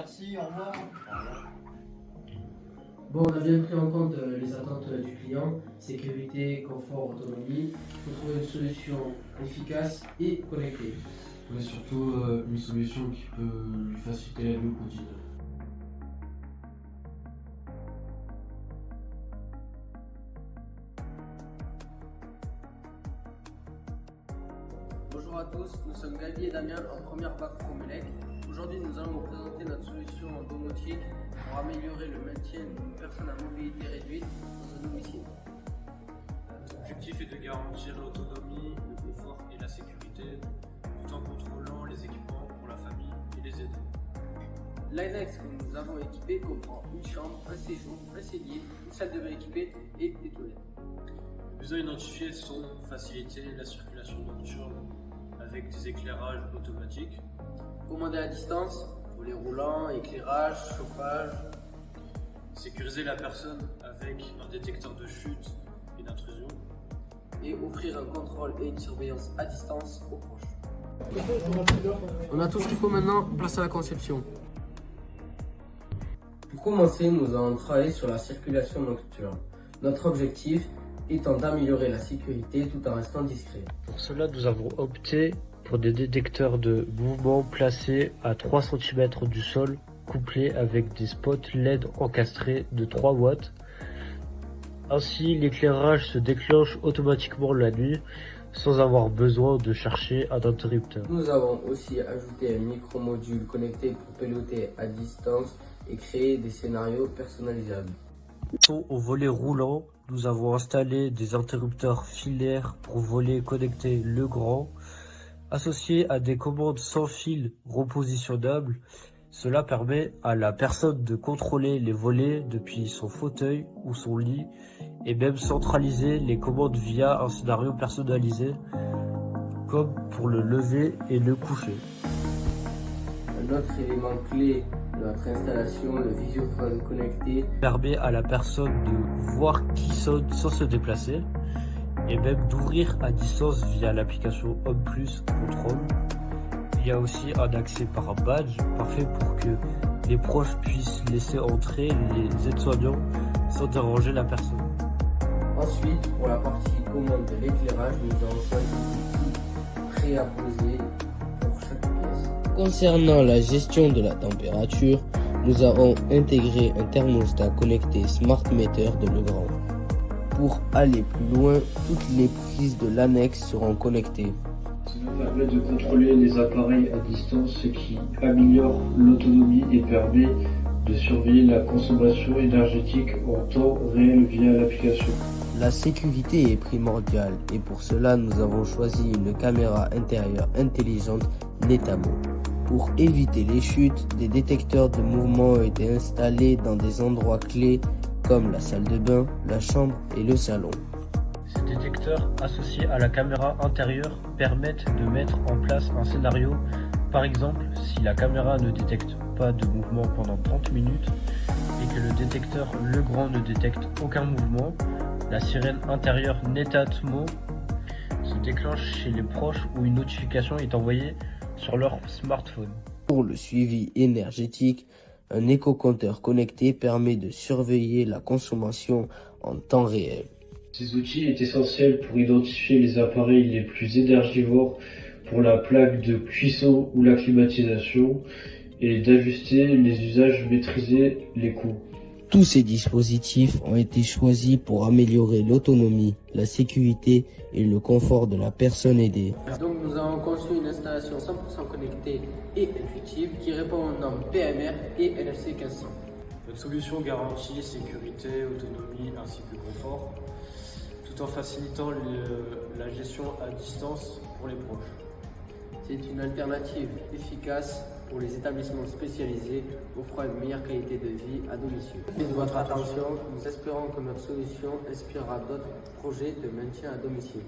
Merci, au revoir. Bon, on a bien pris en compte les attentes du client, sécurité, confort, autonomie. Il faut trouver une solution efficace et connectée. Mais surtout une solution qui peut lui faciliter la vie au quotidien. Bonjour à tous, nous sommes Gabi et Damien en première bac Promelec. Aujourd'hui, nous allons vous présenter notre solution en domotique pour améliorer le maintien d'une personne à mobilité réduite dans un domicile. L'objectif est de garantir l'autonomie, le confort et la sécurité, tout en contrôlant les équipements pour la famille et les aider. L'annexe que nous avons équipé comprend une chambre, un séjour, un cellier, une salle de bain équipée et des toilettes. Les besoins identifiés sont faciliter la circulation nocturne avec des éclairages automatiques, Commander à distance, volet roulant, éclairage, chauffage. sécuriser la personne avec un détecteur de chute et d'intrusion, Et offrir un contrôle et une surveillance à distance aux proches. On a tout ce qu'il faut maintenant, place à la conception. Pour commencer, nous allons travailler sur la circulation nocturne. Notre objectif étant d'améliorer la sécurité tout en restant discret. Pour cela, nous avons opté pour des détecteurs de mouvement placés à 3 cm du sol, couplés avec des spots LED encastrés de 3 watts. Ainsi, l'éclairage se déclenche automatiquement la nuit, sans avoir besoin de chercher un interrupteur. Nous avons aussi ajouté un micro-module connecté pour piloter à distance et créer des scénarios personnalisables. Au volet roulant, nous avons installé des interrupteurs filaires pour volet connecté Legrand, associés à des commandes sans fil repositionnables. Cela permet à la personne de contrôler les volets depuis son fauteuil ou son lit et même centraliser les commandes via un scénario personnalisé, comme pour le lever et le coucher. Un autre élément clé de notre installation, le visiophone connecté, Permet à la personne de voir qui sonne sans se déplacer et même d'ouvrir à distance via l'application Home Plus Control. Il y a aussi un accès par badge, parfait pour que les proches puissent laisser entrer les aides-soignants sans déranger la personne. Ensuite, pour la partie commande de l'éclairage, nous avons choisi l'outil prêt à poser pour chaque pièce. Concernant la gestion de la température, nous avons intégré un thermostat connecté Smart Meter de Legrand. Pour aller plus loin, toutes les prises de l'annexe seront connectées. Cela permet de contrôler les appareils à distance, ce qui améliore l'autonomie et permet de surveiller la consommation énergétique en temps réel via l'application. La sécurité est primordiale et pour cela nous avons choisi une caméra intérieure intelligente Netamo. Pour éviter les chutes, des détecteurs de mouvement ont été installés dans des endroits clés comme la salle de bain, la chambre et le salon. Ces détecteurs associés à la caméra intérieure permettent de mettre en place un scénario. Par exemple, si la caméra ne détecte pas de mouvement pendant 30 minutes et que le détecteur Legrand ne détecte aucun mouvement, la sirène intérieure Netatmo se déclenche chez les proches où une notification est envoyée sur leur smartphone. Pour le suivi énergétique, un éco-compteur connecté permet de surveiller la consommation en temps réel. Ces outils est essentiel pour identifier les appareils les plus énergivores pour la plaque de cuisson ou la climatisation et d'ajuster les usages, maîtriser les coûts. Tous ces dispositifs ont été choisis pour améliorer l'autonomie, la sécurité et le confort de la personne aidée. Donc nous avons conçu une installation 100% connectée et intuitive qui répond aux normes PMR et NFC 1500. Notre solution garantit sécurité, autonomie ainsi que confort, tout en facilitant la gestion à distance pour les proches. C'est une alternative efficace pour les établissements spécialisés offrant une meilleure qualité de vie à domicile. Merci de votre attention. Nous espérons que notre solution inspirera d'autres projets de maintien à domicile.